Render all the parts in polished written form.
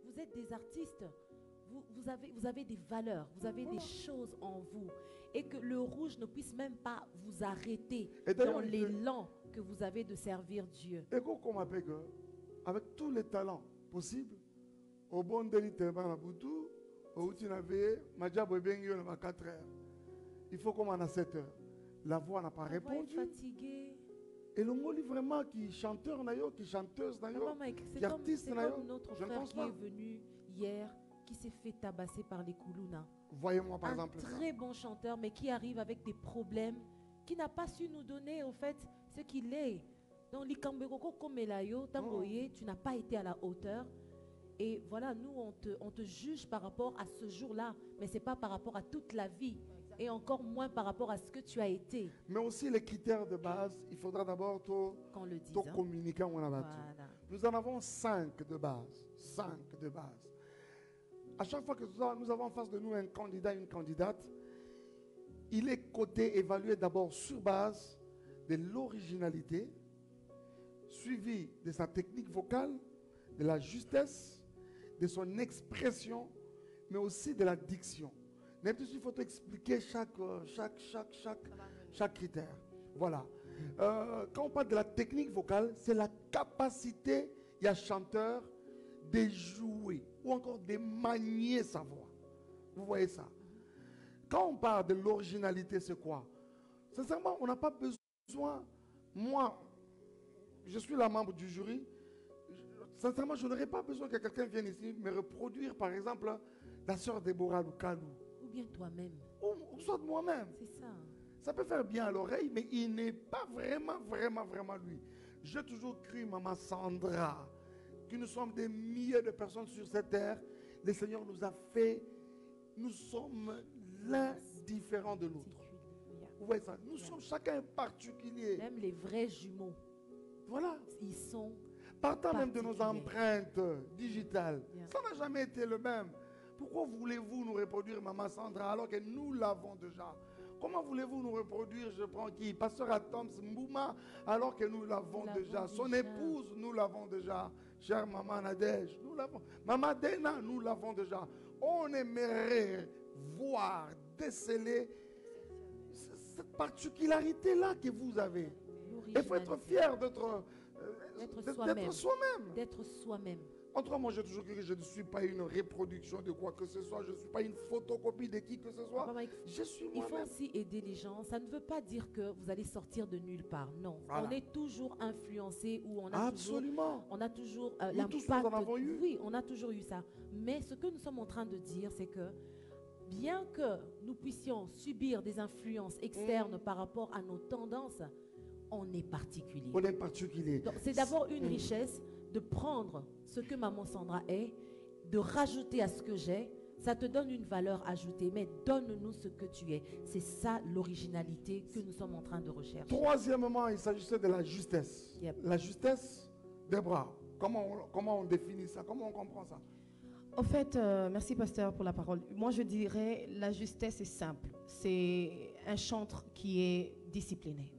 Vous êtes des artistes. Vous avez des valeurs, vous avez des choses en vous. Et que le rouge ne puisse même pas vous arrêter dans l'élan que vous avez de servir Dieu. Et qu'on m'appelle avec tous les talents possibles, au bon délit, au à 4 heures. Il faut qu'on a 7 heures. La voix n'a pas répondu. Voix est fatiguée. Et le mot vraiment qui chanteur, qui chanteuse, qui artiste, c'est comme notre frère qui est venu hier, qui s'est fait tabasser par les koulouna. Voyez-moi par exemple un très bon chanteur, mais qui arrive avec des problèmes, qui n'a pas su nous donner au fait ce qu'il est. Donc l'ikambekoko comme elayo, tangoye, tu n'as pas été à la hauteur. Et voilà, nous on te juge par rapport à ce jour-là, mais c'est pas par rapport à toute la vie. Et encore moins par rapport à ce que tu as été. Mais aussi les critères de base, il faudra d'abord communiquer. Voilà. Nous en avons 5 de base. 5 de base. À chaque fois que nous avons en face de nous un candidat, une candidate, il est coté, évalué d'abord sur base de l'originalité, suivi de sa technique vocale, de la justesse, de son expression, mais aussi de la diction. Il faut expliquer chaque critère. Voilà. Quand on parle de la technique vocale, c'est la capacité, il y a chanteur, de jouer ou encore de manier sa voix. Vous voyez ça? Quand on parle de l'originalité, c'est quoi? Sincèrement, on n'a pas besoin. Moi, je suis la membre du jury. Sincèrement, je n'aurais pas besoin que quelqu'un vienne ici me reproduire, par exemple, la sœur Déborah Lukalou. Ou bien toi-même. Ou soit de moi-même. C'est ça. Ça peut faire bien à l'oreille, mais il n'est pas vraiment lui. J'ai toujours cru, Maman Sandra, que nous sommes des milliers de personnes sur cette terre. Le Seigneur nous a fait, nous sommes l'un différent de l'autre. Vous voyez ça? Nous sommes chacun particulier. Même les vrais jumeaux. Voilà. Ils sont partant même de nos empreintes digitales. Ça n'a jamais été le même. Pourquoi voulez-vous nous reproduire Maman Sandra alors que nous l'avons déjà? Comment voulez-vous nous reproduire, je prends qui? Pasteur Atoms Mbouma, alors que nous l'avons déjà. Son épouse, nous l'avons déjà. Chère Maman Nadège, nous l'avons. Maman Dena, nous l'avons déjà. On aimerait voir, déceler cette particularité-là que vous avez. Il faut être fier d'être soi-même. D'être soi-même. Entre moi, j'ai toujours cru que je ne suis pas une reproduction de quoi que ce soit. Je ne suis pas une photocopie de qui que ce soit. Je suis moi-même. Il faut aussi aider les gens. Ça ne veut pas dire que vous allez sortir de nulle part. Non. Voilà. On est toujours influencé ou on a toujours l'impact. Oui, on a toujours eu ça. Mais ce que nous sommes en train de dire, c'est que bien que nous puissions subir des influences externes par rapport à nos tendances, on est particulier. On est particulier. C'est d'abord une richesse de prendre ce que Maman Sandra est, de rajouter à ce que j'ai. Ça te donne une valeur ajoutée, mais donne-nous ce que tu es. C'est ça l'originalité que nous sommes en train de rechercher. Troisièmement, il s'agissait de la justesse. Yep. La justesse des bras. Comment on définit ça? Comment on comprend ça? En fait, merci pasteur pour la parole. Moi je dirais la justesse est simple. C'est un chantre qui est discipliné.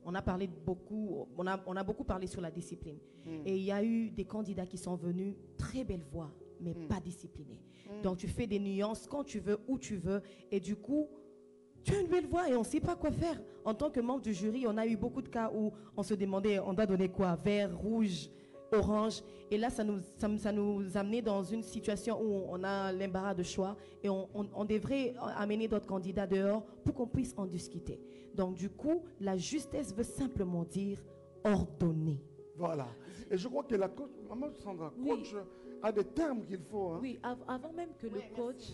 On a parlé beaucoup, on a beaucoup parlé sur la discipline. Et il y a eu des candidats qui sont venus, très belle voix, mais pas disciplinés. Donc tu fais des nuances quand tu veux, où tu veux. Et du coup, tu as une belle voix et on ne sait pas quoi faire. En tant que membre du jury, on a eu beaucoup de cas où on se demandait, on doit donner quoi? Vert, rouge, orange. Et là, ça nous amenait dans une situation où on a l'embarras de choix. Et on devrait amener d'autres candidats dehors pour qu'on puisse en discuter. Donc du coup, la justesse veut simplement dire ordonner. Voilà. Et je crois que la coach, Maman Sandra, coach a des termes qu'il faut. Hein. Oui, avant même que le coach...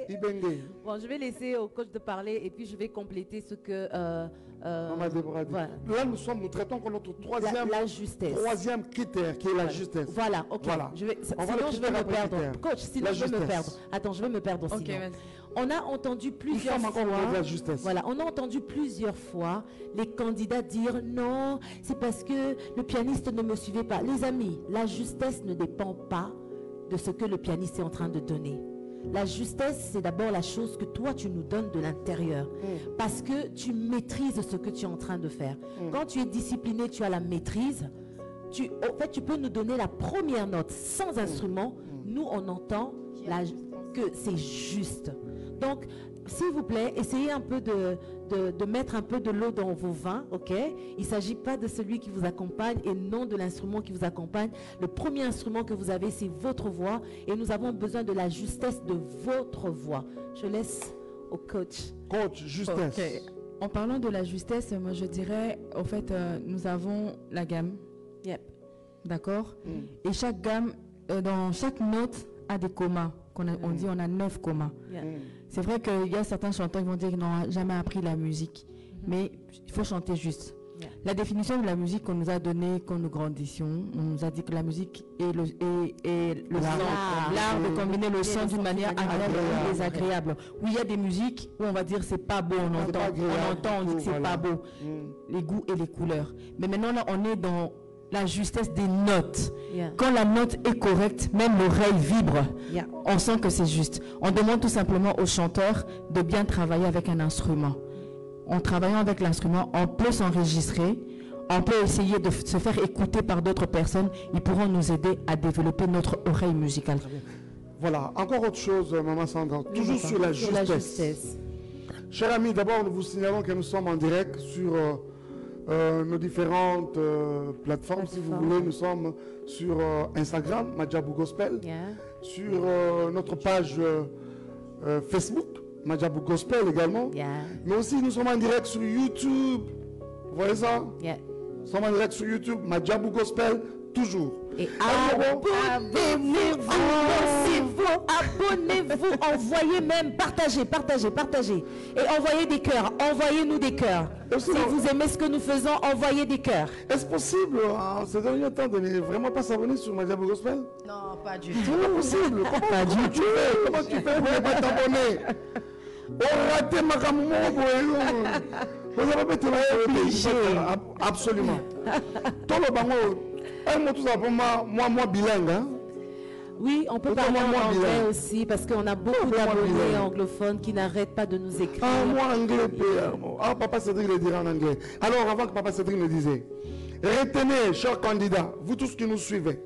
Ibenge. Bon, je vais laisser au coach de parler et puis je vais compléter ce que... Maman Déborah dit. Voilà. Là, nous traitons comme notre troisième critère, qui est la justesse. Voilà, ok. Voilà. Sinon, je vais me perdre. Coach, sinon, je vais me perdre. Attends, je vais me perdre aussi. Okay, on a entendu plusieurs fois... Voilà, on a entendu plusieurs fois les candidats dire non, c'est parce que le pianiste ne me suivait pas. Les amis, la justesse ne dépend pas de ce que le pianiste est en train de donner. La justesse, c'est d'abord la chose que toi, tu nous donnes de l'intérieur. Parce que tu maîtrises ce que tu es en train de faire. Quand tu es discipliné, tu as la maîtrise. en fait, tu peux nous donner la première note sans instrument. Nous, on entend que c'est juste. Donc, s'il vous plaît, essayez un peu de mettre un peu de l'eau dans vos vins, ok? Il ne s'agit pas de celui qui vous accompagne et non de l'instrument qui vous accompagne. Le premier instrument que vous avez, c'est votre voix et nous avons besoin de la justesse de votre voix. Je laisse au coach. Coach, justesse. Okay. En parlant de la justesse, moi je dirais, en fait, nous avons la gamme. Yep. D'accord? Et chaque gamme, dans chaque note, a des commas. On dit on a 9 commas. Yeah. C'est vrai qu'il y a certains chanteurs qui vont dire qu'ils n'ont jamais appris la musique. Mais il faut chanter juste. Yeah. La définition de la musique qu'on nous a donnée quand nous grandissions, on nous a dit que la musique est l'art de combiner le son d'une manière agréable et désagréable. Oui, il y a des musiques où on va dire c'est pas beau, on entend, on dit que c'est pas beau. Les goûts et les couleurs. Mais maintenant là, on est dans la justesse des notes. Yeah. Quand la note est correcte, même l'oreille vibre. Yeah. On sent que c'est juste. On demande tout simplement aux chanteurs de bien travailler avec un instrument. En travaillant avec l'instrument, on peut s'enregistrer, on peut essayer de se faire écouter par d'autres personnes. Ils pourront nous aider à développer notre oreille musicale. Voilà, encore autre chose, Maman Sandra, toujours sur la justesse. Chers amis, d'abord, nous vous signalons que nous sommes en direct sur nos différentes plateformes. Si vous voulez, nous sommes sur Instagram, Madjabou Gospel, sur notre page Facebook, Madjabou Gospel également. Mais aussi, nous sommes en direct sur YouTube. Vous voyez ça? Nous sommes en direct sur YouTube, Madjabou Gospel, toujours. Et abonnez-vous, envoyez même, partagez. Et envoyez des cœurs, envoyez-nous des cœurs. Si vous aimez ce que nous faisons, envoyez des cœurs. Est-ce possible, en ce dernier temps, de ne vraiment pas s'abonner sur Madjabou Gospel? Non, pas du C'est tout. pas possible. Comment tu fais pour ne pas t'abonner? On raté ma vous avez été obligé. Absolument. Tout le bango. Moi bilingue. Hein? Oui, on peut parler en anglais aussi parce qu'on a beaucoup d'abonnés anglophones qui n'arrêtent pas de nous écrire. Ah, moi anglais. Ah, Papa Cédric le dira en anglais. Alors, avant que Papa Cédric me disait, retenez, chers candidats, vous tous qui nous suivez,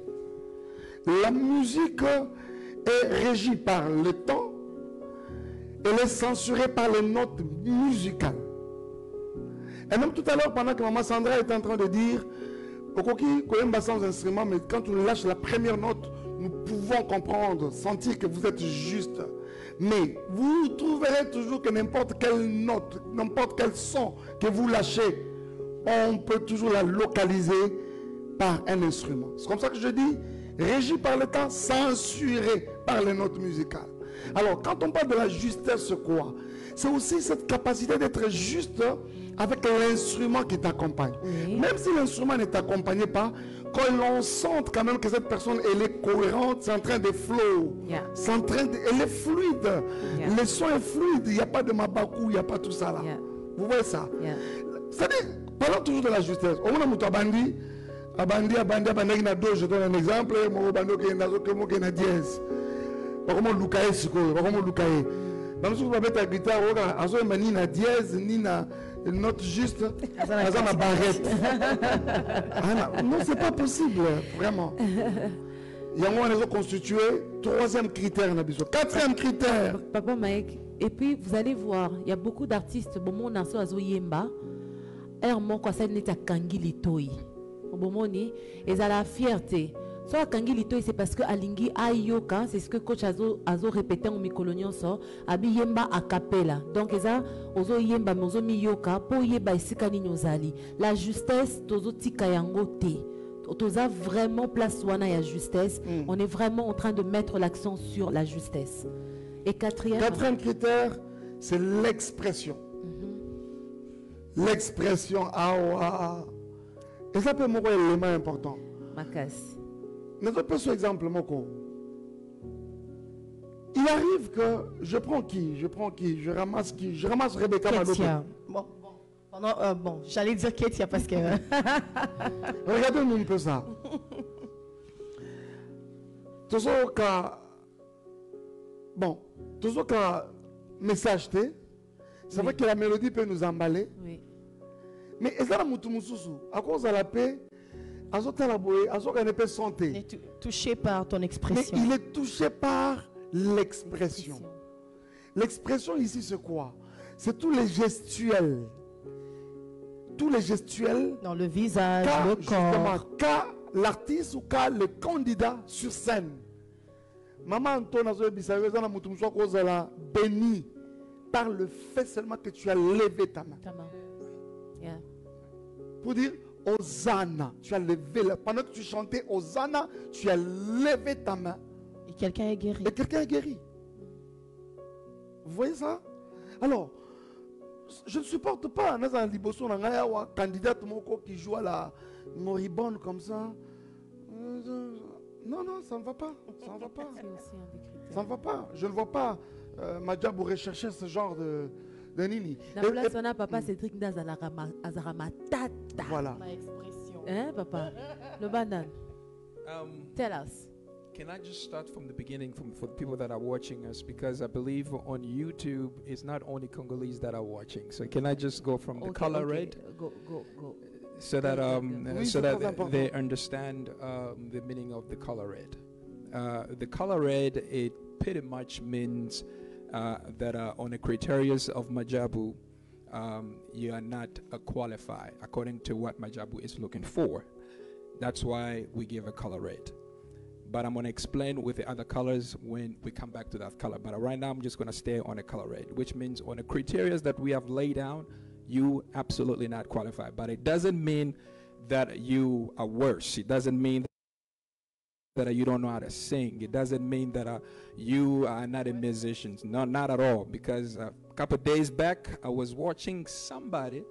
la musique est régie par le temps, elle est censurée par les notes musicales. Et même tout à l'heure, pendant que Maman Sandra est en train de dire, Okoki, Koyemba sans instrument, mais quand on lâche la première note, nous pouvons comprendre, sentir que vous êtes juste. Mais vous trouverez toujours que n'importe quelle note, n'importe quel son que vous lâchez, on peut toujours la localiser par un instrument. C'est comme ça que je dis, régi par le temps, censuré par les notes musicales. Alors, quand on parle de la justesse, c'est quoi? C'est aussi cette capacité d'être juste avec l'instrument qui t'accompagne. Même si l'instrument ne t'accompagne pas, quand l'on sent quand même que cette personne, elle est cohérente, c'est en train de flow, elle est fluide, le son est fluide, il n'y a pas de mabakou, il n'y a pas tout ça là. Vous voyez ça? C'est-à-dire, parlons toujours de la justesse. On a Abandi, je donne un exemple, qui est dièse. Comment Lukae, comment Lukae. Dans ce que la guitare, on a ni na dièse, ni na note juste, on a ma barrette. Non, c'est pas possible, vraiment. Il y a un constitué, troisième critère, quatrième critère. Papa Mike, et puis vous allez voir, il y a beaucoup d'artistes, bon, mon asso azo yemba, mon quoi ça n'est à Kangi Litoi. Bon, mon et ça la fierté. Soit Kangi Litoi, c'est parce que Alingi Ayoka, c'est ce que coach Azo répétait au Mikolonion, so, Abi Yemba a cappella. Donc, ça, Ozo Yemba, Mozo Miyoka, Po Yeba et Sikani Nyozali. La justesse, Tozo Tikayango Te. Toza vraiment place Wana ya justesse. On est vraiment en train de mettre l'accent sur la justesse. Et quatrième critère, c'est l'expression. L'expression, ah, et ça peut être un élément important. Makas. Notre petit exemple, Moko. Il arrive que je prends qui? Je ramasse qui? Je ramasse Rebecca Madoka. Bon, j'allais dire Ketia parce que... Regardez-nous un peu ça. Toujours qu'un message, c'est vrai que la mélodie peut nous emballer. Oui. Mais est-ce que la à cause de la paix, Il est touché par ton expression. Mais il est touché par l'expression. L'expression ici, c'est quoi? C'est tous les gestuels. Tous les gestuels. Dans le visage, le corps. Qu'a l'artiste ou qu'a le candidat sur scène. Maman Antoine béni par le fait seulement que tu as levé ta main. Yeah. Pour dire Hosanna, tu as levé la main. Pendant que tu chantais Hosanna, tu as levé ta main. Et quelqu'un est guéri. Et quelqu'un est guéri. Vous voyez ça? Alors, je ne supporte pas un candidat qui joue à la moribonde comme ça. Non, non, ça ne va pas. Ça ne va pas. Ça ne va pas. Je ne vois pas Madjabou rechercher ce genre de nini. La place on a papa Cédric Azaramatata. Voilà. Hein, papa? Le banane. Tell us. Can I just start from the beginning for the people that are watching us? Because I believe on YouTube, it's not only Congolese that are watching. So can I just go from the color red? Go. So that they understand the meaning of the color red. The color red, it pretty much means that on the criteria of Majabu, you are not qualified according to what Majabu is looking for. That's why we give a color red. But I'm going to explain with the other colors when we come back to that color. But right now I'm just going to stay on a color red, which means on the criteria that we have laid down, you absolutely not qualified. But it doesn't mean that you are worse. It doesn't mean that you don't know how to sing. It doesn't mean that you are not a musician. No, not at all. Because a couple of days back, I was watching somebody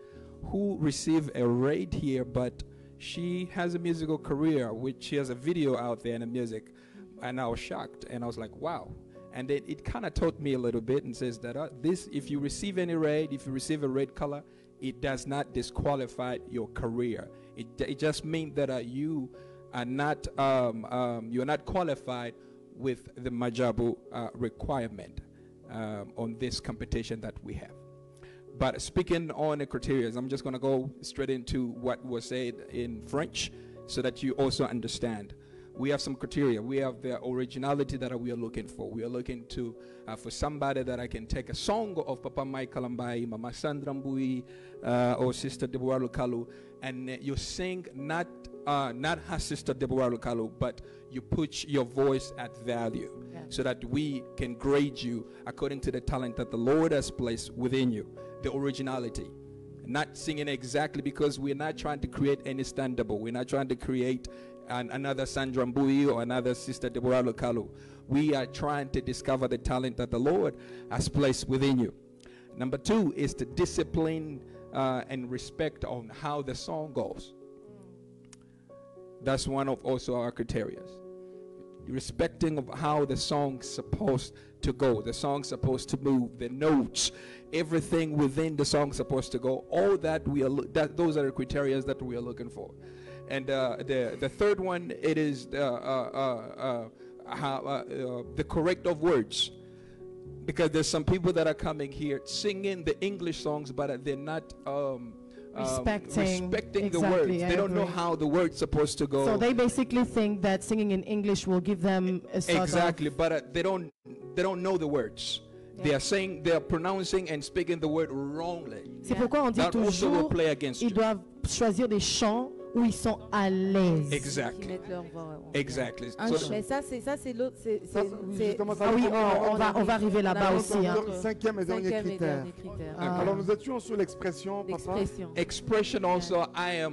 who received a raid here, but she has a musical career, which she has a video out there in the music. And I was shocked. And I was like, wow. And then it kind of taught me a little bit and says that this, if you receive any red, if you receive a red color, it does not disqualify your career. It just means that you are not you're not qualified with the Majabu requirement on this competition that we have. But speaking on the criteria, I'm just going to go straight into what was said in French so that you also understand. We have some criteria. We have the originality that we are looking for. We are looking to for somebody that I can take a song of Papa Michael Mbai, Mama Sandra Mbui, or Sister Deborah Lukalu, and you sing not her Sister Deborah Lukalu, but you put your voice at value, so that we can grade you according to the talent that the Lord has placed within you, the originality. Not singing exactly, because we're not trying to create any stand-up. We're not trying to create another Sandra Mbui or another Sister Deborah Lukalu. We are trying to discover the talent that the Lord has placed within you. Number two is the discipline and respect on how the song goes. That's one of also our criteria. Respecting of how the song's supposed to go. The song's supposed to move, the notes, everything within the song's supposed to go. All that those are the criteria that we are looking for. And the third one, it is the correct of words. Because there's some people that are coming here singing the English songs, but they're not respecting the words. They don't know how the words supposed to go. So they basically think that singing in English will give them a sort of but they don't know the words. Yeah. They are pronouncing and speaking the word wrongly. C'est pourquoi on dit that toujours also will play against ils doivent choisir des chants où ils sont à l'aise. Exactly. Exactly. Mais ça c'est l'autre. On va arriver là-bas aussi. Cinquième et dernier critère. Alors nous étions sur l'expression, papa. Expression also. I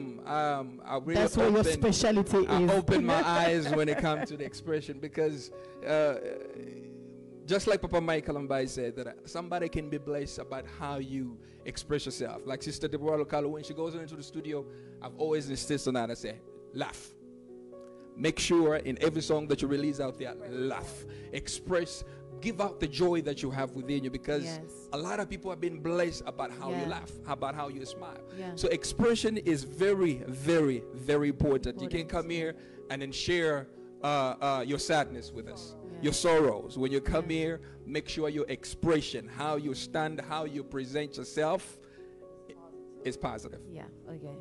really That's where your specialty is. I open my eyes when it comes to the expression, because just like Papa Michael Mbai said, that somebody can be blessed about how you express yourself. Like Sister Deborah Lukalu, when she goes into the studio, I've always insisted on that. I say, laugh. Make sure in every song that you release out there, laugh. Express, give out the joy that you have within you, because a lot of people have been blessed about how you laugh, about how you smile. So expression is very, very, very important. You can come here and then share your sadness with us. Your sorrows. When you come here, make sure your expression, how you stand, how you present yourself is positive. Yeah, okay.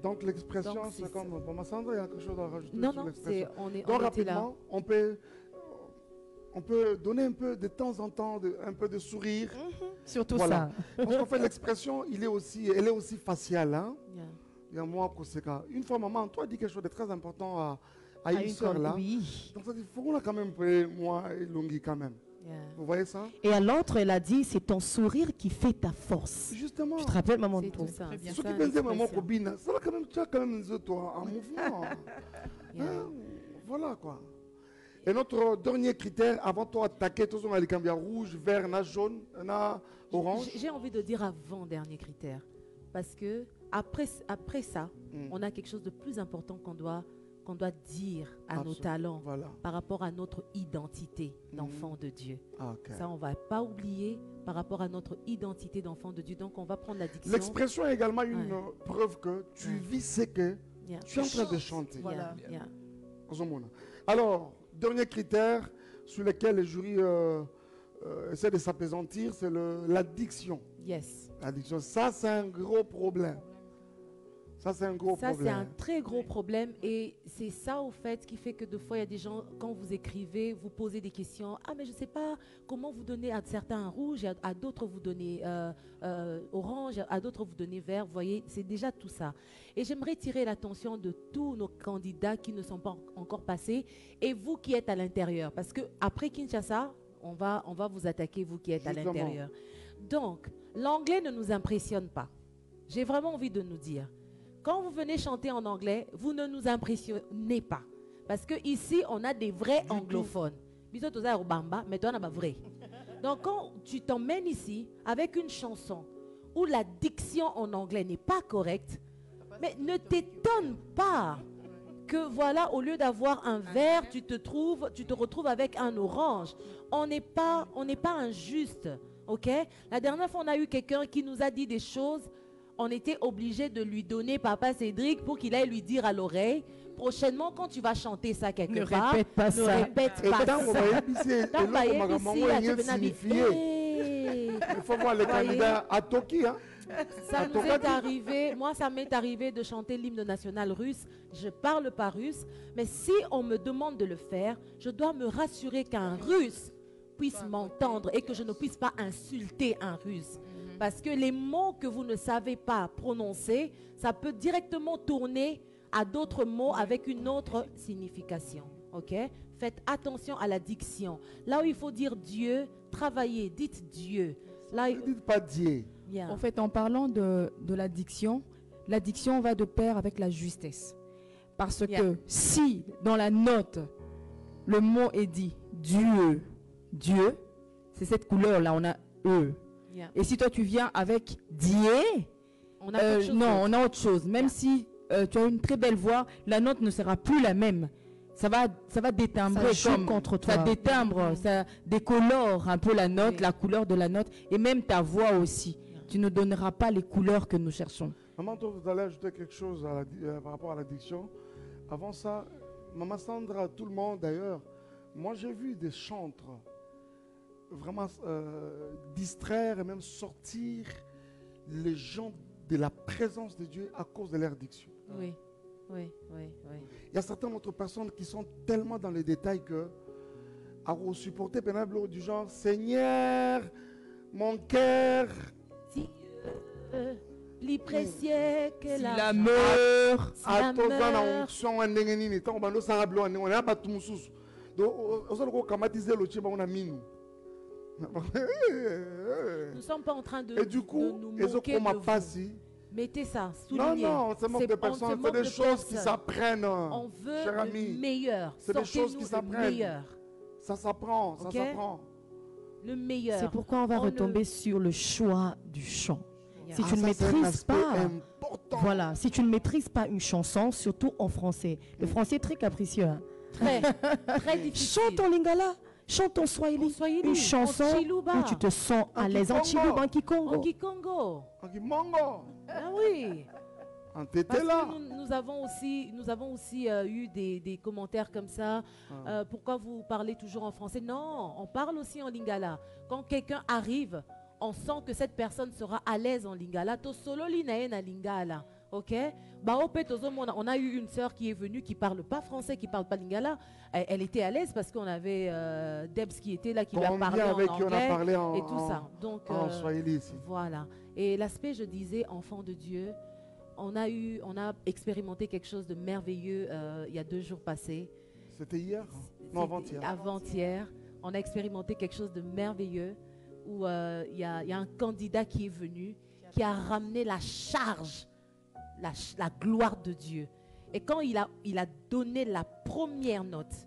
Donc l'expression, c'est comme pour Sandra, il y a quelque chose à rajouter sur l'expression. Donc rapidement, on peut donner un peu de temps en temps, un peu de sourire. Surtout ça. Parce qu'en fait, l'expression, elle est aussi faciale. Hein? Il y a moi, une fois, maman, toi, dit quelque chose de très important à une soeur là. Oui. Donc ça dit, il faut qu'on a quand même, moi et Longi quand même. Vous voyez ça? Et à l'autre, elle a dit, c'est ton sourire qui fait ta force. Justement. Tu te rappelles, maman? C'est tout ça. Ce qui pensait maman Kobina, ça va quand même, tu as quand même toi, en mouvement. Voilà quoi. Et notre dernier critère, avant de attaquer, tout le monde a rouge, vert, jaune, orange. J'ai envie de dire avant-dernier critère. Parce que après ça, on a quelque chose de plus important qu'on doit dire à nos talents par rapport à notre identité d'enfant de Dieu. Ça, on ne va pas oublier par rapport à notre identité d'enfant de Dieu. Donc, on va prendre la diction. L'expression est également une preuve que tu vis ce que tu es en train de chanter. Voilà. Alors, dernier critère sur lequel les jurys essaient de s'apaisantir, c'est l'addiction. Yes. L'addiction, ça c'est un gros problème. Ça c'est un gros problème. Ça c'est un très gros problème et c'est ça au fait qui fait que des fois il y a des gens, quand vous écrivez, vous posez des questions. Ah mais je ne sais pas comment vous donnez à certains rouge, à d'autres vous donnez orange, à d'autres vous donnez vert. Vous voyez, c'est déjà tout ça. Et j'aimerais tirer l'attention de tous nos candidats qui ne sont pas encore passés et vous qui êtes à l'intérieur. Parce qu'après Kinshasa, on va vous attaquer, vous qui êtes à l'intérieur. Donc, l'anglais ne nous impressionne pas. J'ai vraiment envie de nous dire. Quand vous venez chanter en anglais, vous ne nous impressionnez pas. Parce qu'ici, on a des vrais anglophones. Donc, quand tu t'emmènes ici avec une chanson où la diction en anglais n'est pas correcte, mais ne t'étonne pas que voilà, au lieu d'avoir un vert, tu te retrouves avec un orange. On n'est pas injuste. Ok? La dernière fois, on a eu quelqu'un qui nous a dit des choses. On était obligé de lui donner Papa Cédric pour qu'il aille lui dire à l'oreille. Prochainement, quand tu vas chanter ça quelque part, répète pas ça. Répète pas ça. Il faut voir les candidats à Toki. Hein? Ça nous est arrivé, moi ça m'est arrivé de chanter l'hymne national russe. Je ne parle pas russe, mais si on me demande de le faire, je dois me rassurer qu'un russe puisse m'entendre et que je ne puisse pas insulter un russe. Parce que les mots que vous ne savez pas prononcer, ça peut directement tourner à d'autres mots avec une autre signification. Ok? Faites attention à la diction. Là où il faut dire Dieu, travaillez, dites Dieu. Là, ne dites pas Dieu. En fait, en parlant de l'addiction va de pair avec la justesse. Parce que si dans la note, le mot est dit Dieu, Dieu, c'est cette couleur-là, on a E. Et si toi tu viens avec Dieu, on a autre chose. Même si tu as une très belle voix, la note ne sera plus la même. Ça va détimbrer, contre toi. Ça détimbre, ça décolore un peu la note, la couleur de la note, et même ta voix aussi. Tu ne donneras pas les couleurs que nous cherchons. Maman, toi, vous allez ajouter quelque chose par rapport à l'addiction. Avant ça, Maman Sandra, tout le monde d'ailleurs, moi j'ai vu des chantres vraiment distraire et même sortir les gens de la présence de Dieu à cause de leur addiction. Oui. Il y a certaines autres personnes qui sont tellement dans les détails que à supporter pénible du genre Seigneur, mon cœur. Si li précieux que la meurt, à tous en onction en nengeni tant bando sarablo on a pas tout mususu. Donc on ko kamatiser le chiba on a mis nous. Nous ne sommes pas en train de et du coup, de nous moquer de vous. Mettez ça, soulignez. Non, c'est manque de personnes, c'est des choses qui s'apprennent. On veut le meilleur. C'est des choses qui s'apprennent. Ça s'apprend, ça s'apprend. Le meilleur. C'est pourquoi on va retomber sur le choix du chant. Si tu ne maîtrises pas, voilà, si tu ne maîtrises pas une chanson, surtout en français. Le français est très capricieux. Hein. Très difficile. Chante en lingala. Chante en swahili, une chanson où tu te sens à l'aise en Chiluba, en Kikongo. En Kikongo. En Kimongo. Ah oui. En Tétéla. Nous avons aussi eu des commentaires comme ça. Pourquoi vous parlez toujours en français? Non, on parle aussi en lingala. Quand quelqu'un arrive, on sent que cette personne sera à l'aise en lingala. To solo linae na lingala. Ok? On a eu une sœur qui est venue, qui ne parle pas français, qui ne parle pas lingala. Elle était à l'aise parce qu'on avait Debs qui était là, qui lui a parlé en anglais et tout ça. Donc, swahili ici. Voilà. Et l'aspect, je disais, enfant de Dieu, on a expérimenté quelque chose de merveilleux il y a 2 jours passés. C'était hier? Non, avant-hier. Avant-hier. On a expérimenté quelque chose de merveilleux où il y a un candidat qui est venu, qui a ramené la charge, la gloire de Dieu. Et quand il a donné la première note,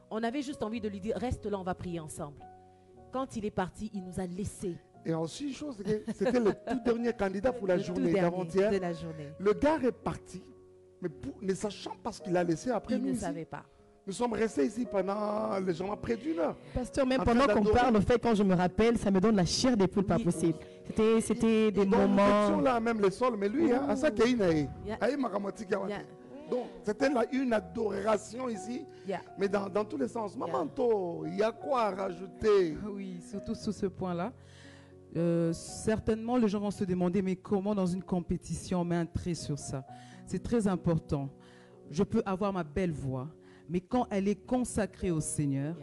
on avait juste envie de lui dire, reste là, on va prier ensemble. Quand il est parti, il nous a laissés. Et aussi, une chose, c'était le tout dernier candidat pour la journée d'avant-hier. Le gars est parti, mais ne sachant pas ce qu'il a laissé après nous. Il ne savait pas. Nous sommes restés ici pendant légèrement près d'1 heure. Pasteur, même pendant qu'on parle, au fait, quand je me rappelle, ça me donne la chair des poules, pas possible. C'était des moments... Nous là, même les sols, mais lui, à ça qu'il y a donc, c'était une adoration ici, mais dans tous les sens. Mamanto, il y a quoi à rajouter? Oui, surtout sur ce point-là. Certainement, les gens vont se demander, mais comment dans une compétition on met un trait sur ça? C'est très important. Je peux avoir ma belle voix, mais quand elle est consacrée au Seigneur,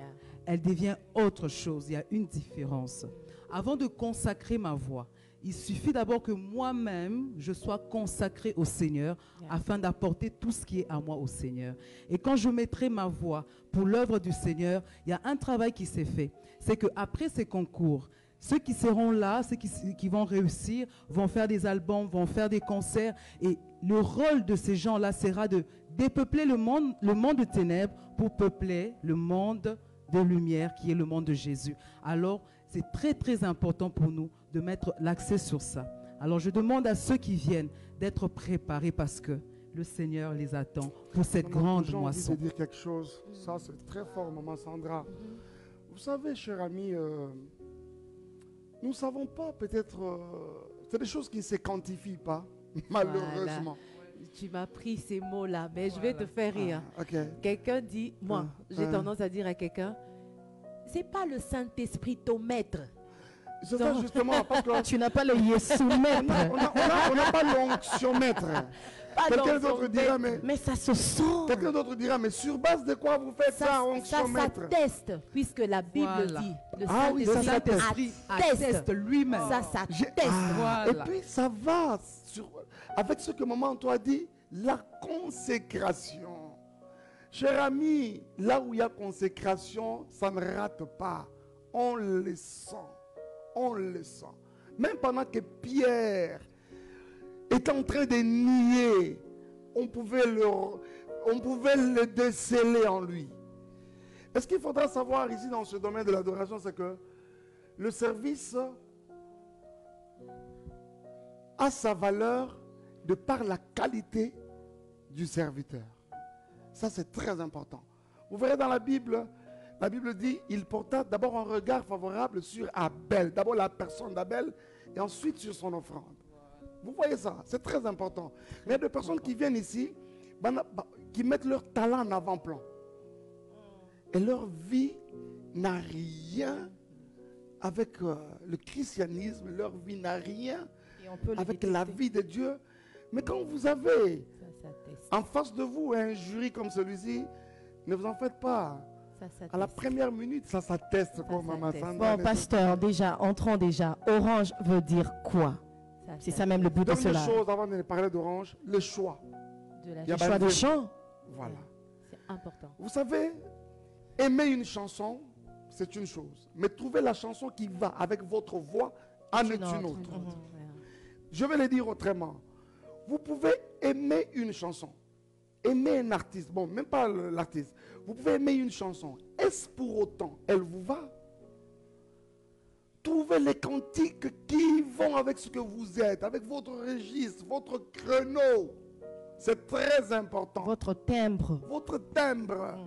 elle devient autre chose. Il y a une différence. Avant de consacrer ma voix, il suffit d'abord que moi-même, je sois consacré au Seigneur afin d'apporter tout ce qui est à moi au Seigneur. Et quand je mettrai ma voix pour l'œuvre du Seigneur, il y a un travail qui s'est fait. C'est qu'après ces concours, ceux qui seront là, ceux qui vont réussir, vont faire des albums, vont faire des concerts. Et le rôle de ces gens-là sera de dépeupler le monde de ténèbres pour peupler le monde de lumière qui est le monde de Jésus. Alors, c'est très très important pour nous de mettre l'accent sur ça. Alors, je demande à ceux qui viennent d'être préparés parce que le Seigneur les attend pour cette grande moisson. Je veux dire quelque chose. Ça, c'est très fort, Maman Sandra. Vous savez, cher ami, nous ne savons pas, peut-être, c'est des choses qui ne se quantifient pas, malheureusement. Tu m'as pris ces mots-là, mais je vais te faire rire. Quelqu'un dit, moi, j'ai tendance à dire à quelqu'un, c'est pas le Saint-Esprit ton maître. C'est ça justement, parce que tu n'as pas le Yesou-maître. On n'a pas l'onction-maître. Quelqu'un d'autre dira, mais ça se sent. Quelqu'un d'autre dira, mais sur base de quoi vous faites ça, onction-maître? Ça s'atteste, puisque la Bible dit, le Saint-Esprit atteste lui-même. Ça s'atteste. Et puis ça va, avec ce que maman toi dit, la consécration. Cher ami, là où il y a consécration, ça ne rate pas. On le sent. On le sent. Même pendant que Pierre est en train de nier, on pouvait le déceler en lui. Et ce qu'il faudra savoir ici dans ce domaine de l'adoration, c'est que le service a sa valeur de par la qualité du serviteur. Ça, c'est très important. Vous verrez dans la Bible dit, il porta d'abord un regard favorable sur Abel. D'abord la personne d'Abel et ensuite sur son offrande. Vous voyez ça, c'est très important. Mais il y a des personnes qui viennent ici, qui mettent leur talent en avant-plan. Et leur vie n'a rien avec le christianisme, leur vie n'a rien avec la vie de Dieu. Mais quand vous avez en face de vous un jury comme celui-ci, ne vous en faites pas. À la première minute, ça s'atteste comme Maman Sandra. Bon, pasteur, entrons déjà. Orange veut dire quoi? C'est ça même le but de cela. Dernière chose avant de parler d'orange, le choix. Le choix de chant. Voilà. C'est important. Vous savez, aimer une chanson, c'est une chose. Mais trouver la chanson qui va avec votre voix en est une autre. Je vais le dire autrement. Vous pouvez aimer une chanson, aimer un artiste, bon, même pas l'artiste. Vous pouvez aimer une chanson. Est-ce pour autant, elle vous va? Trouvez les cantiques qui vont avec ce que vous êtes, avec votre registre, votre créneau. C'est très important. Votre timbre. Votre timbre.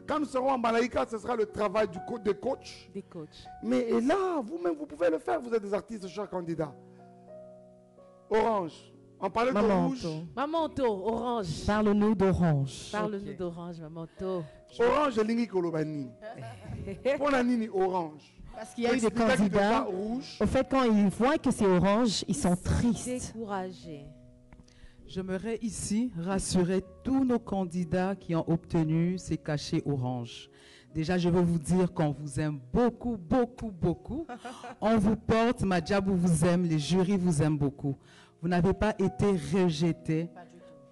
Quand nous serons en Malaïka, ce sera le travail des coachs. Des coachs. Mais là, vous-même, vous pouvez le faire. Vous êtes des artistes, chers candidats. Orange. On parlait de rouge. Mamanto, orange. Parle-nous d'orange. Parle-nous d'orange, Mamanto. Orange, lingi kolobani. Ponanini, orange. Parce qu'il y a eu des candidats, au fait, quand ils voient que c'est orange, ils sont tristes. Découragés. J'aimerais ici rassurer tous nos candidats qui ont obtenu ces cachets orange. Déjà, je veux vous dire qu'on vous aime beaucoup, beaucoup, beaucoup. On vous porte, Madjabou vous aime, les jurys vous aiment beaucoup. Vous n'avez pas été rejetés,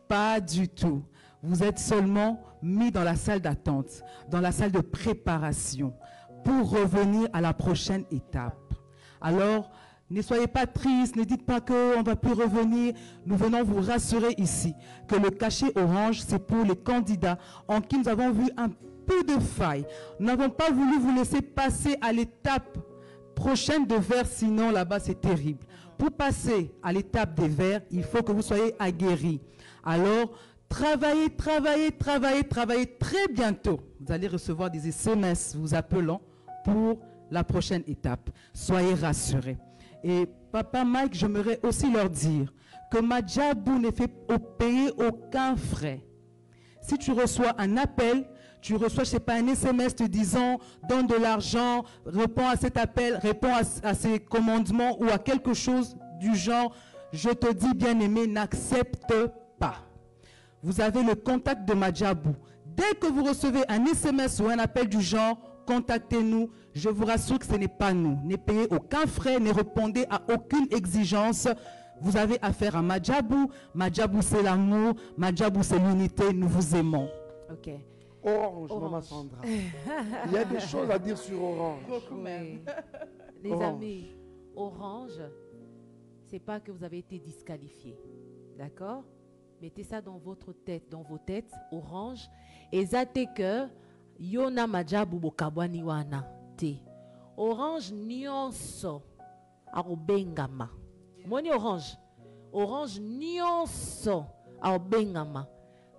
pas du tout. Vous êtes seulement mis dans la salle d'attente, dans la salle de préparation, pour revenir à la prochaine étape. Alors, ne soyez pas tristes, ne dites pas qu'on ne va plus revenir. Nous venons vous rassurer ici que le cachet orange, c'est pour les candidats en qui nous avons vu un peu de faille. Nous n'avons pas voulu vous laisser passer à l'étape prochaine de vert, sinon là-bas c'est terrible. Pour passer à l'étape des verts, il faut que vous soyez aguerris. Alors, travaillez, travaillez, travaillez, travaillez. Très bientôt, vous allez recevoir des SMS vous appelant pour la prochaine étape. Soyez rassurés. Et Papa Mike, j'aimerais aussi leur dire que Madjabou ne fait payer aucun frais. Si tu reçois un appel, tu reçois, je ne sais pas, un SMS te disant « donne de l'argent, réponds à cet appel, réponds à ces commandements ou à quelque chose du genre, je te dis bien-aimé, n'accepte pas. » Vous avez le contact de Madjabou. Dès que vous recevez un SMS ou un appel du genre, contactez-nous. Je vous rassure que ce n'est pas nous. Ne payez aucun frais, ne répondez à aucune exigence. Vous avez affaire à Madjabou. Madjabou, c'est l'amour. Madjabou, c'est l'unité. Nous vous aimons. Ok. Orange, Maman Sandra. Il y a des choses à dire sur Orange. Oui. Les amis, Orange, c'est pas que vous avez été disqualifié. D'accord? Mettez ça dans votre tête, dans vos têtes. Orange. Et zate que Yona Madjabou bokabwani wana te. Orange nyonso arobengama. Moni orange. Orange nyonso arobengama.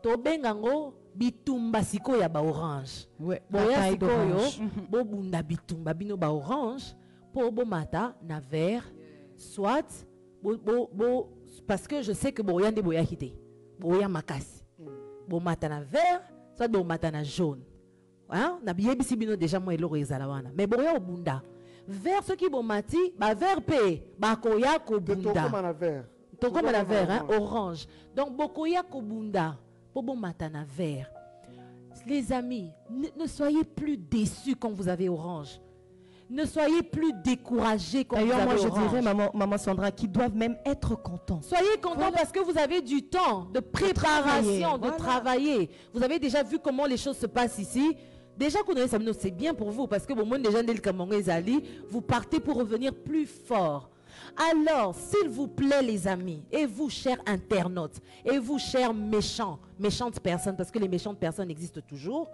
To bengango bitumba siko ya ba orange. Ouais. Boya siko yo bo bunda bitumba bino ba orange po bo mata na vert soit bo parce que je sais que boya nde boya hité. Boya makasi. Bo mata na vert soit bo mata na jaune. Hein? Na biyebisi bino déjà moi eloko ezala wana. Mais boya obunda. Vert ce qui bon mati, ba vert pe, ba koya ko bunda. Tokoma na vert. Tokoma na vert, hein, orange. Donc bokoya ko bunda, po bon mata na vert. Les amis, ne soyez plus déçus quand vous avez orange. Ne soyez plus découragés quand vous avez orange. D'ailleurs, moi je dirais, maman Sandra, qu'ils doivent même être contents. Soyez contents parce que vous avez du temps de préparation, de travailler. Vous avez déjà vu comment les choses se passent ici. Déjà, c'est bien pour vous parce que vous partez pour revenir plus fort. Alors, s'il vous plaît, les amis, et vous, chers internautes, et vous, chers méchantes personnes, parce que les méchantes personnes existent toujours,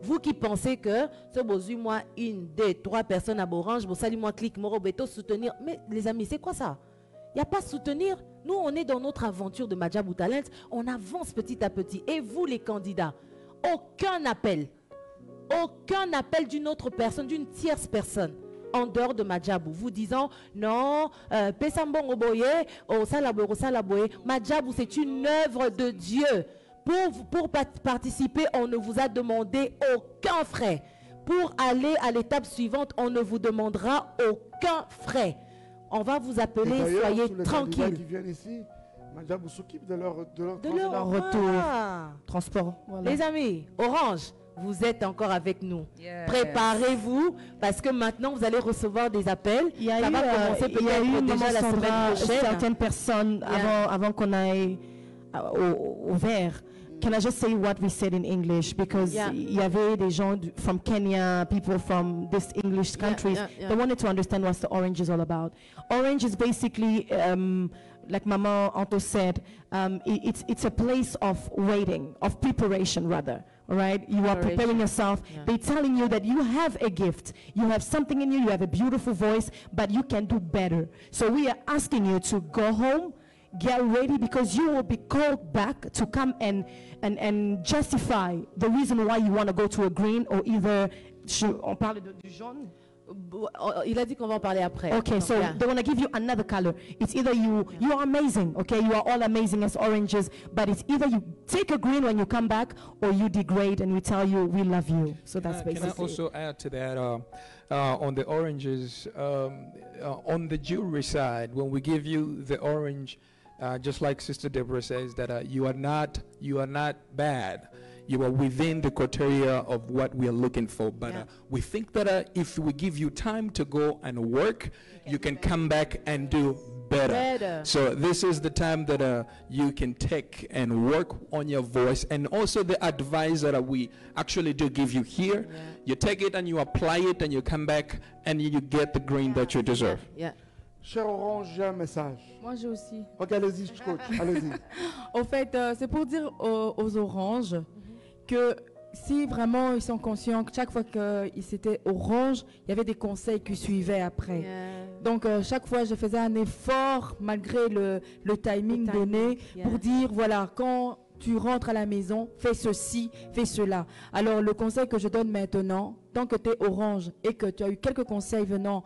vous qui pensez que ce besoin, moi, 1, 2, 3 personnes à Orange, vous saluez moi, clic, moro, beto, soutenir. Mais les amis, c'est quoi ça? Il n'y a pas soutenir. Nous, on est dans notre aventure de Madjabou Talent. On avance petit à petit. Et vous, les candidats, aucun appel d'une autre personne, d'une tierce personne, en dehors de Madjabou, vous disant non, Pesambon Oboye, Osalaboye, Madjabou, c'est une œuvre de Dieu. Pour participer, on ne vous a demandé aucun frais. Pour aller à l'étape suivante, on ne vous demandera aucun frais. On va vous appeler, soyez tranquilles. Qui viennent ici, Madjabou s'occupe de leur retour. Transport. Voilà. Les amis, Orange, vous êtes encore avec nous. Yes. Préparez-vous parce que maintenant vous allez recevoir des appels. Il y a eu déjà la semaine prochaine. Certaines personnes avant qu'on aille au vert. Can I just say what we said in English? Because il y avait des gens from Kenya, people from this English countries. They wanted to understand what the orange is all about. Orange is basically, like Mama Anto said, it's a place of waiting, of preparation rather. All right, you are preparing yourself. They're telling you that you have a gift. You have something in you. You have a beautiful voice, but you can do better. So we are asking you to go home, get ready, because you will be called back to come and justify the reason why you want to go to a green or either. On parle du jaune. Il a dit qu'on va en parler après. Okay, so they want to give you another color. It's either you are amazing, okay? You are all amazing as oranges, but it's either you take a green when you come back or you degrade and we tell you we love you. So that's basically. Can I also add to that on the oranges, on the jewelry side, when we give you the orange just like Sister Deborah says, that you are not bad. You are within the criteria of what we are looking for. But we think that if we give you time to go and work, you can come back and do better. So this is the time that you can take and work on your voice, and also the advice that we actually do give you here. You take it and you apply it, and you come back and you get the green that you deserve. Cher Orange, j'ai un message. Moi, j'ai aussi. Ok, allez-y, coach, allez-y. Au fait, c'est pour dire aux oranges que si vraiment ils sont conscients que chaque fois qu'ils étaient orange, il y avait des conseils qui suivaient après. Donc, chaque fois, je faisais un effort, malgré le timing donné, pour dire, voilà, quand tu rentres à la maison, fais ceci, fais cela. Alors, le conseil que je donne maintenant, tant que tu es orange et que tu as eu quelques conseils venant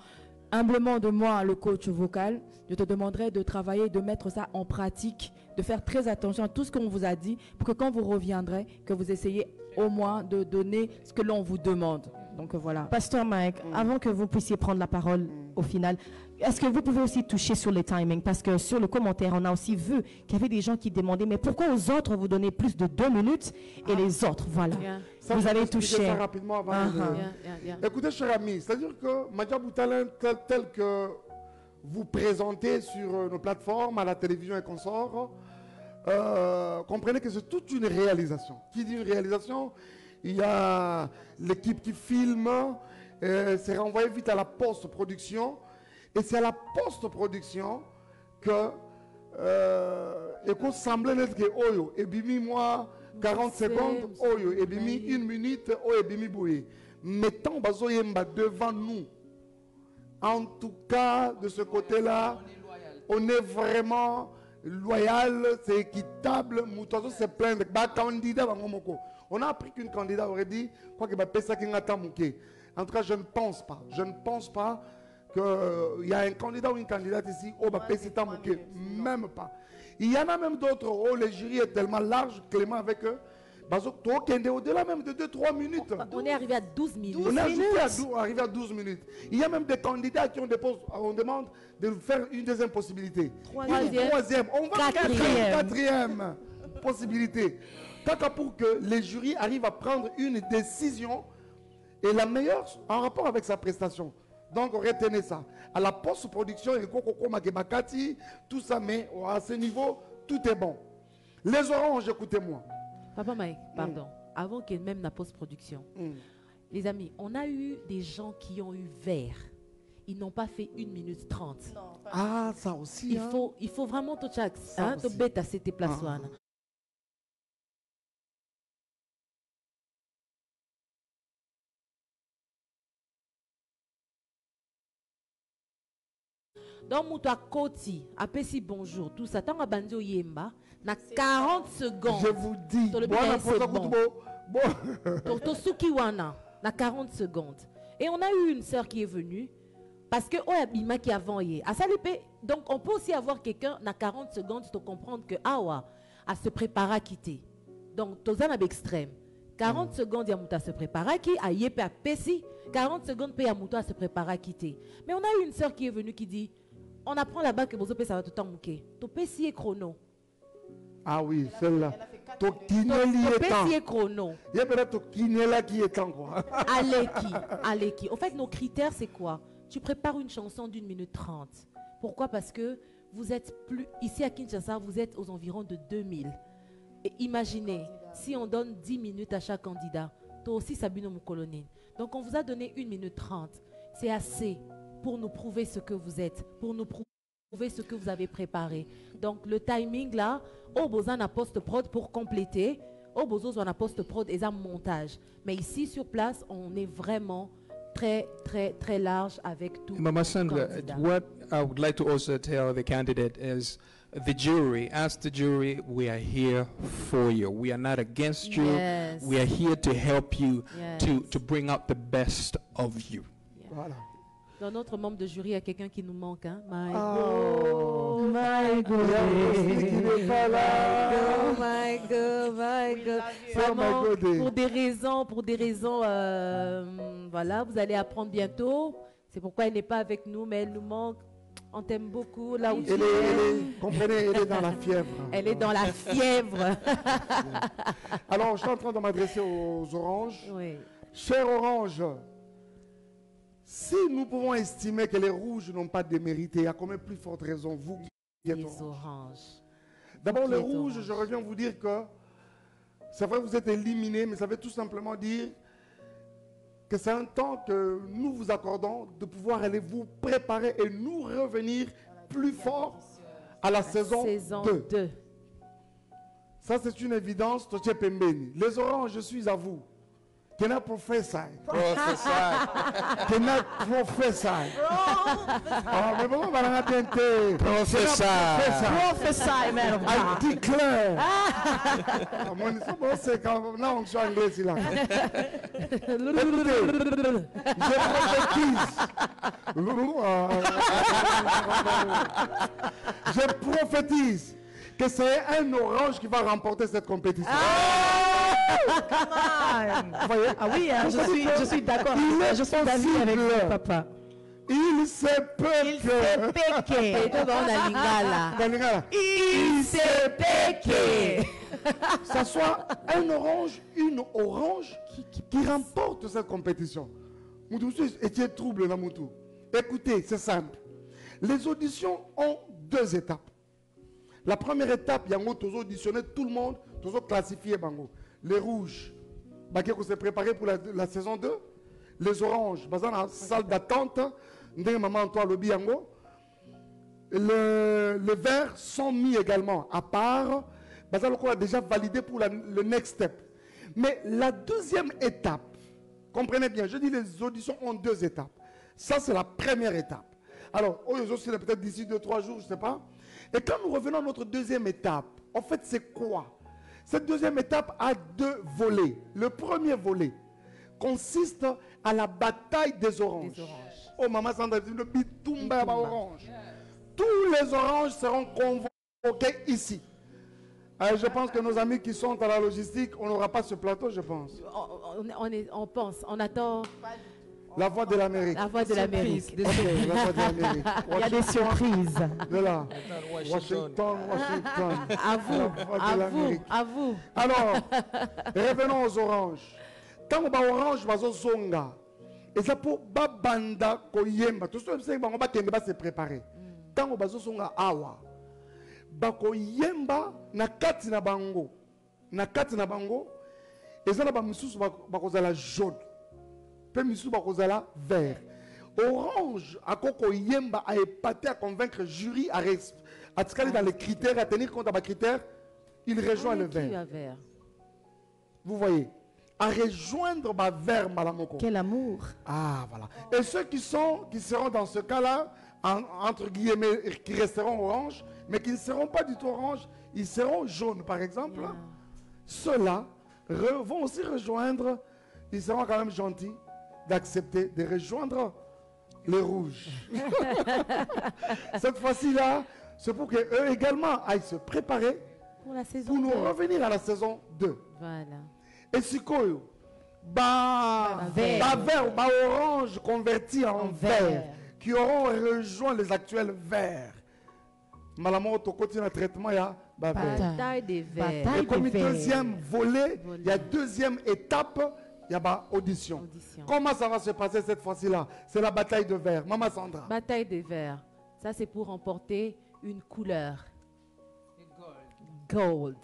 humblement de moi, le coach vocal, je te demanderai de travailler, de mettre ça en pratique, de faire très attention à tout ce qu'on vous a dit, pour que quand vous reviendrez, que vous essayez au moins de donner ce que l'on vous demande. Donc voilà. Pasteur Mike, avant que vous puissiez prendre la parole au final, est-ce que vous pouvez aussi toucher sur les timings? Parce que sur le commentaire, on a aussi vu qu'il y avait des gens qui demandaient, mais pourquoi aux autres vous donnez plus de 2 minutes et les autres, voilà. Ça, vous avez touché. Ça rapidement avant Écoutez, cher ami, c'est-à-dire que Madia Boutalin, tel que vous présentez sur nos plateformes, à la télévision et consorts, comprenez que c'est toute une réalisation. Qui dit une réalisation? Il y a l'équipe qui filme, c'est renvoyé vite à la post-production. Et c'est à la post-production que semblait être que Oyo, et bimi moi 40 secondes, Oyo, et bimi 1 minute, Oyo, et bimi boué. Mettons Bazoyemba devant nous. En tout cas, de ce côté-là, on est vraiment loyal, c'est équitable. Moutazo se plaindre. Candidat, on a appris qu'une candidate aurait dit quoi que ça qui n'attend mouké. En tout cas, je ne pense pas. Je ne pense pas qu'il y a un candidat ou une candidate ici au Bapesita mouké. Même pas. Il y en a même d'autres. Oh, le jury est tellement large, Clément avec eux. Au-delà même de 2-3 minutes. On est arrivé à 12 minutes. On est arrivé à 12 minutes. Il y a même des candidats qui on demande de faire une deuxième possibilité. Troisième. On va quatrième possibilité. Pour que les jurys arrivent à prendre une décision et la meilleure en rapport avec sa prestation. Donc, retenez ça. À la post-production, tout ça, mais à ce niveau, tout est bon. Les oranges, écoutez-moi. Papa Mike, pardon. Avant qu'il y ait même la post-production, les amis, on a eu des gens qui ont eu vert. Ils n'ont pas fait 1 minute 30. Non, ça aussi. Il faut vraiment tout ça. Tu bêtes à cette place. Donc, Moutoua Koti, Apesi bonjour, tout ça, tant que Bandio Yemba, na 40 secondes. Je vous dis, Tosukiwana, na 40 secondes. Et on a eu une sœur qui est venue, parce que Oyabima qui a vendu. Donc, on peut aussi avoir quelqu'un, na 40 secondes, pour comprendre que Awa, à se préparer à quitter. Donc, Tozan ab extrême. 40 secondes, Yamouta se prépare à quitter, à Yépe à Pessi. 40 secondes, Yamouta se prépare à quitter. Mais on a eu une sœur qui est venue qui dit, on apprend là-bas que Bozo ça va tout le temps mouquer. To Pessi et chrono. Ah oui, celle-là. To Pessi et chrono. Il y a peut-être Kinela qui est en quoi. Aleki. En fait, nos critères, c'est quoi? Tu prépares une chanson d'1 minute 30. Pourquoi? Parce que vous êtes plus... Ici à Kinshasa, vous êtes aux environs de 2000. Et imaginez, si on donne 10 minutes à chaque candidat, toi aussi, Sabino Moukolonine. Donc, on vous a donné 1 minute 30. C'est assez pour nous prouver ce que vous êtes, pour nous prouver ce que vous avez préparé. Donc, le timing là, au besoin d'un post-prod pour compléter, au besoin d'un post-prod et un montage. Mais ici, sur place, on est vraiment très, très, très large avec tout. Mama Sandra, what I would like to also tell the candidate is, the jury, ask the jury, we are here for you. We are not against you. Yes. We are here to help you, yes, to bring out the best of you. Yeah. Voilà. Dans notre membre de jury, il y a quelqu'un qui nous manque. Hein? My God. Vraiment, pour des raisons, voilà, vous allez apprendre bientôt. C'est pourquoi elle n'est pas avec nous, mais elle nous manque. On t'aime beaucoup là où tu es. Comprenez, elle est dans la fièvre. Elle est dans la fièvre. Alors, je suis en train de m'adresser aux oranges. Oui. Chers oranges, si nous pouvons estimer que les rouges n'ont pas démérité, à combien plus forte raison vous qui êtes oranges. D'abord, les rouges, je reviens vous dire que c'est vrai que vous êtes éliminés, mais ça veut tout simplement dire que c'est un temps que nous vous accordons de pouvoir aller vous préparer et nous revenir plus fort à la saison 2. Ça, c'est une évidence. Les oranges, je suis à vous. Can I prophesy? Prophesy. Can I prophesy? Oh, mais bon, on va l'entendre. Prophesy. Prophesy, man. I declare. C'est quand non, je suis anglais ici là. Je prophétise que c'est un orange qui va remporter cette compétition. Vous voyez? Ah oui, hein, je suis d'accord. Je suis d'avis avec vous, papa. Il s'est péqué. Il s'est péqué. Ça soit un orange, une orange qui remporte cette compétition. Étiez trouble dans Moutou. Écoutez, c'est simple. Les auditions ont 2 étapes. La première étape, il y a auditionné tout le monde, tous classifié bango. Les rouges, qui s'est préparé pour la saison 2. Les oranges, dans la salle d'attente, maman toi le biango. Les verts sont mis également à part. On a déjà validé pour le next step. Mais la deuxième étape, comprenez bien, je dis les auditions ont 2 étapes. Ça, c'est la première étape. Alors, aujourd'hui, peut-être d'ici 2-3 jours, je ne sais pas. Et quand nous revenons à notre deuxième étape, en fait, c'est quoi? Cette deuxième étape a 2 volets. Le premier volet consiste à la bataille des oranges. Oh, maman Sandra dit le bitumba orange. Tous les oranges seront convoqués ici. Je pense que nos amis qui sont à la logistique, on n'aura pas ce plateau, je pense. On pense, on attend. La voix de l'Amérique. La voix de l'Amérique. La voix de l'Amérique. Il y a des surprises. De là. Washington. À vous. Alors, revenons aux oranges. Quand on va orange, on va zonga. Et ça pour babanda koyemba. Tout ça, on va se préparer. Quand on va zonga awa. Bakoyemba na kati na bango. Na kati na bango. Et ça, ba misusu bakozala jaune. Pe misusu bakozala vert. Orange, à Koko Yemba a épaté à convaincre le jury à aller dans les critères, à tenir compte des critères, il rejoint le vert. Vous voyez, à rejoindre le vert, Malamoko. Quel amour. Ah, voilà. Et ceux qui seront dans ce cas-là, entre guillemets, qui resteront orange, mais qui ne seront pas du tout orange, ils seront jaunes, par exemple. Ceux-là vont aussi rejoindre, ils seront quand même gentils d'accepter de rejoindre les rouges. Cette fois-ci-là, c'est pour qu'eux également aillent se préparer pour nous revenir à la saison 2. Voilà. Et si quoi, vert, orange converti en vert, qui auront rejoint les actuels verts. Malamo, tu continues le traitement, il y a bataille des verts. Et comme deuxième volet, il y a deuxième étape. Il y a audition. Comment ça va se passer cette fois-ci-là? C'est la bataille de verre. Maman Sandra. Bataille des verres. Ça, c'est pour remporter une couleur. Gold.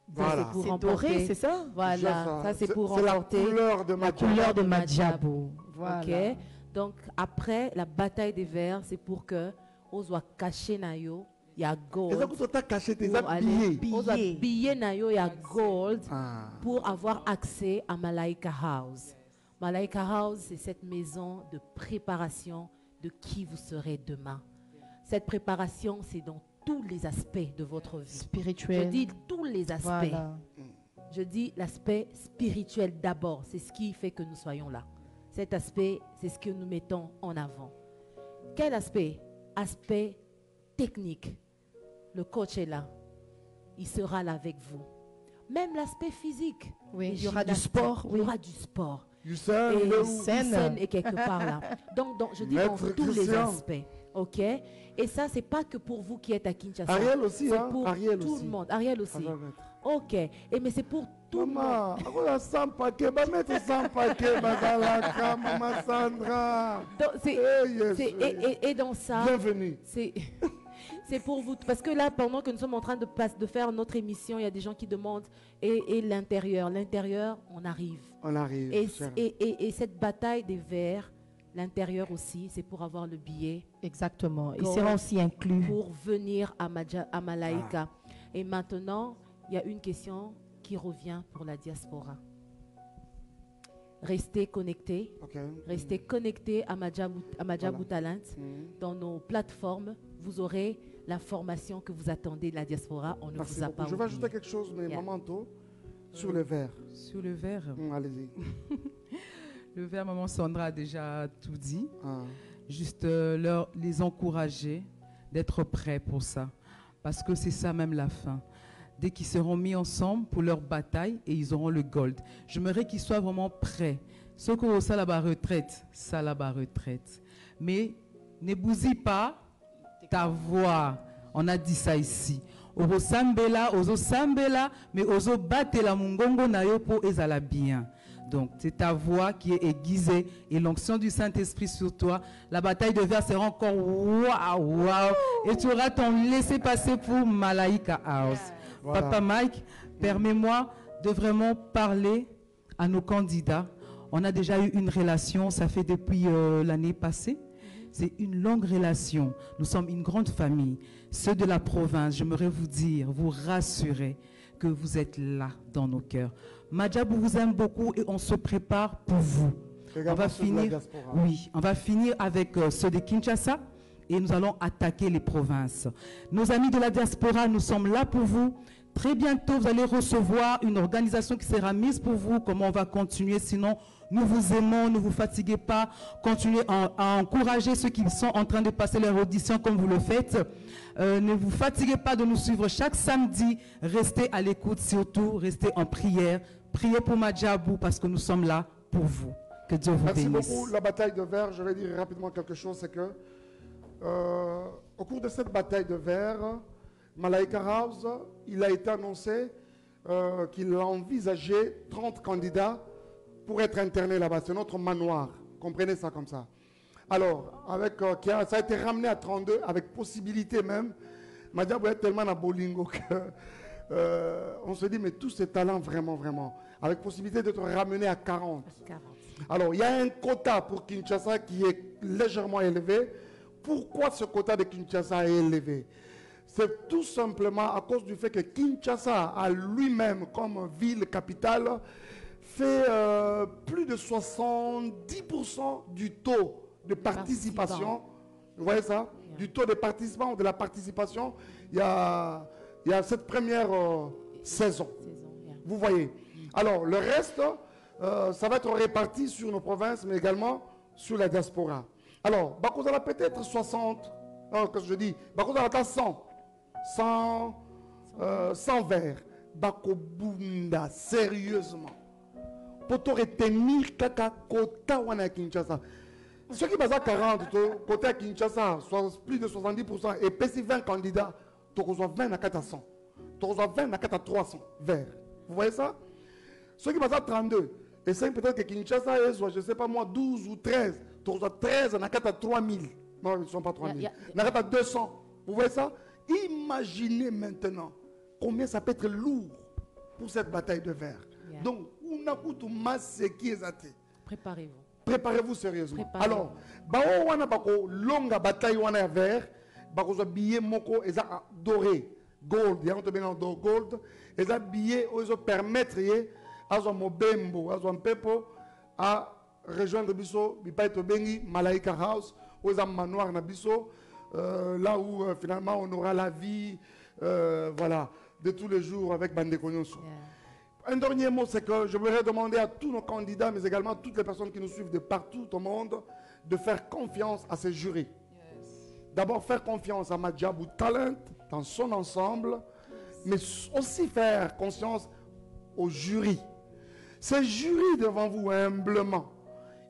Voilà. C'est doré, c'est ça? Voilà. Ça, c'est pour remporter la couleur de Madjabo. Voilà. Ok. Donc, après la bataille des verres, c'est pour que on soit caché nayo. Il y a gold. Billet nayo, il y a gold pour avoir accès à Malaika House. Malaika House, c'est cette maison de préparation de qui vous serez demain. Cette préparation, c'est dans tous les aspects de votre vie. Spirituel. Je dis tous les aspects. Voilà. Je dis l'aspect spirituel d'abord. C'est ce qui fait que nous soyons là. Cet aspect, c'est ce que nous mettons en avant. Quel aspect? Aspect technique. Le coach est là. Il sera là avec vous. Même l'aspect physique. Oui, il y aura du sport. Il y aura du sport. Hussein est quelque part là. Donc je dis dans tous les aspects. Ok? Et ça, c'est pas que pour vous qui êtes à Kinshasa. Ariel aussi, c'est hein? pour Ariel tout aussi. le monde. Ariel aussi. Ok. Et mais c'est pour tout le monde. Maman, on a 100 paquets. Bah, mettez 100 paquets, Bazalaka, Maman Sandra. Et dans ça. Bienvenue. C'est pour vous. Parce que là, pendant que nous sommes en train de faire notre émission, il y a des gens qui demandent. Et l'intérieur. L'intérieur, on arrive. On arrive. Et cette bataille des verres, l'intérieur aussi, c'est pour avoir le billet. Exactement. Il sera aussi inclus. Pour venir à Malaika. Et maintenant, il y a une question qui revient pour la diaspora. Restez connectés. Restez connectés à Madjabou Talent. Dans nos plateformes, vous aurez la formation que vous attendez de la diaspora. On ne vous a pas oublié. Je vais ajouter quelque chose, mais Maman To, sur le verre. Sur le verre. Allez-y. Le verre, Maman Sandra a déjà tout dit. Juste les encourager d'être prêts pour ça. Parce que c'est ça même la fin. Dès qu'ils seront mis ensemble pour leur bataille et ils auront le gold. J'aimerais qu'ils soient vraiment prêts. Ceux qui ont ça là-bas retraite, Mais ne bousille pas ta voix. On a dit ça ici. Ozo sambela, mais ozo bate la mungongo na yo po ezala bien. Donc, c'est ta voix qui est aiguisée et l'onction du Saint-Esprit sur toi. La bataille de verre sera encore waouh. Et tu auras ton laissez-passer pour Malaika House. Voilà. Papa Mike, permets-moi de vraiment parler à nos candidats. On a déjà eu une relation, ça fait depuis l'année passée. C'est une longue relation. Nous sommes une grande famille. Ceux de la province, j'aimerais vous dire, vous rassurer que vous êtes là dans nos cœurs. Madjabou vous aime beaucoup et on se prépare pour vous. On va finir avec ceux de Kinshasa et nous allons attaquer les provinces. Nos amis de la diaspora, nous sommes là pour vous. Très bientôt, vous allez recevoir une organisation qui sera mise pour vous. Comment on va continuer? Sinon, nous vous aimons, ne vous fatiguez pas. Continuez à encourager ceux qui sont en train de passer leur audition comme vous le faites. Ne vous fatiguez pas de nous suivre chaque samedi. Restez à l'écoute, surtout restez en prière. Priez pour Madjabou parce que nous sommes là pour vous. Que Dieu vous bénisse. Merci beaucoup. La bataille de verre, je vais dire rapidement quelque chose, c'est que au cours de cette bataille de verre, Malaika House, il a été annoncé qu'il a envisagé 30 candidats pour être internés là-bas. C'est notre manoir. Comprenez ça comme ça. Alors, ça a été ramené à 32 avec possibilité même. Madjabou est tellement à Bolingo on se dit, mais tous ces talents vraiment, avec possibilité d'être ramené à 40. Alors, il y a un quota pour Kinshasa qui est légèrement élevé. Pourquoi ce quota de Kinshasa est élevé? C'est tout simplement à cause du fait que Kinshasa, à lui-même, comme ville capitale, fait plus de 70% du taux de participation. Vous voyez ça? Du taux de participants, de la participation, il y a cette première saison. Vous voyez. Alors, le reste, ça va être réparti sur nos provinces, mais également sur la diaspora. Alors, Bakozala peut-être 60, qu'est-ce que je dis? Bakozala 100 verres. Bakobunda, sérieusement. Pour te retenir kaka kota wana Kinshasa. Ceux qui basent à 40, côté à Kinshasa, plus de 70%, et PC 20 candidats, tu reçois 20 à 400. Tu reçois 20 à 300 verres. Vous voyez ça? Ceux qui basent à 32, et c'est peut-être que Kinshasa est soit, je ne sais pas moi, 12 ou 13. Tu reçois 13 à 3000. Non, ils ne sont pas 3000. À 200. Vous voyez ça? Imaginez maintenant combien ça peut être lourd pour cette bataille de verre. Donc, préparez-vous. Préparez-vous sérieusement. Alors, longue bataille wana vert, bako billet moko eza doré, gold, ya to benga gold, eza billet ozo permettre azo mobembo, azo mpepo à rejoindre biso bipai to bengi Malaika House, oza manoir na biso, là où finalement on aura la vie voilà, de tous les jours avec Bandeko Nyonso. Un dernier mot, c'est que je voudrais demander à tous nos candidats, mais également à toutes les personnes qui nous suivent de partout au monde, de faire confiance à ces jurys. D'abord, faire confiance à Madjabou Talent dans son ensemble, mais aussi faire confiance au jury. Ce jury devant vous, humblement,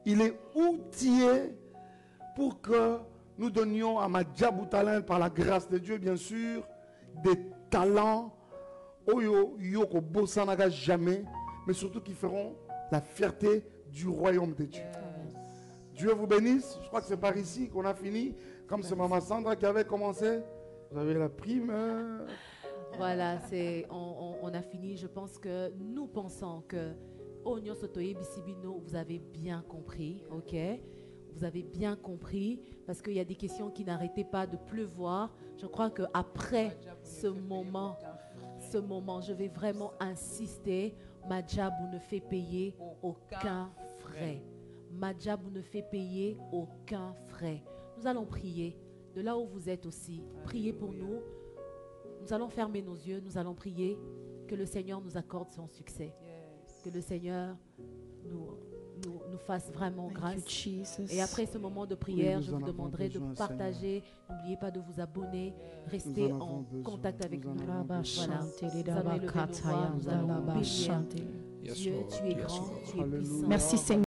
il est outillé pour que nous donnions à Madjabou Talent, par la grâce de Dieu, bien sûr, des talents, Yoko Bossanaga jamais, mais surtout qui feront la fierté du royaume de Dieu. Dieu vous bénisse. Je crois que c'est par ici qu'on a fini. Comme c'est Maman Sandra qui avait commencé. Vous avez la prime. Voilà, on a fini. Je pense que nous pensons que Onyo Sotoye Bisibino, vous avez bien compris, ok? Vous avez bien compris, parce qu'il y a des questions qui n'arrêtaient pas de pleuvoir. Je crois qu'après ce moment, je vais vraiment insister. Madjabou ne fait payer aucun frais. Madjabou ne fait payer aucun frais. Nous allons prier. De là où vous êtes aussi, priez pour nous. Nous allons fermer nos yeux, nous allons prier que le Seigneur nous accorde son succès. Que le Seigneur nous fasse vraiment grâce. Et après ce moment de prière, je vous demanderai de partager. N'oubliez pas de vous abonner. Restez en contact avec nous. Voilà. Nous allons élever nos voix, nous allons bénir. Dieu, tu es grand, tu es puissant. Merci Seigneur.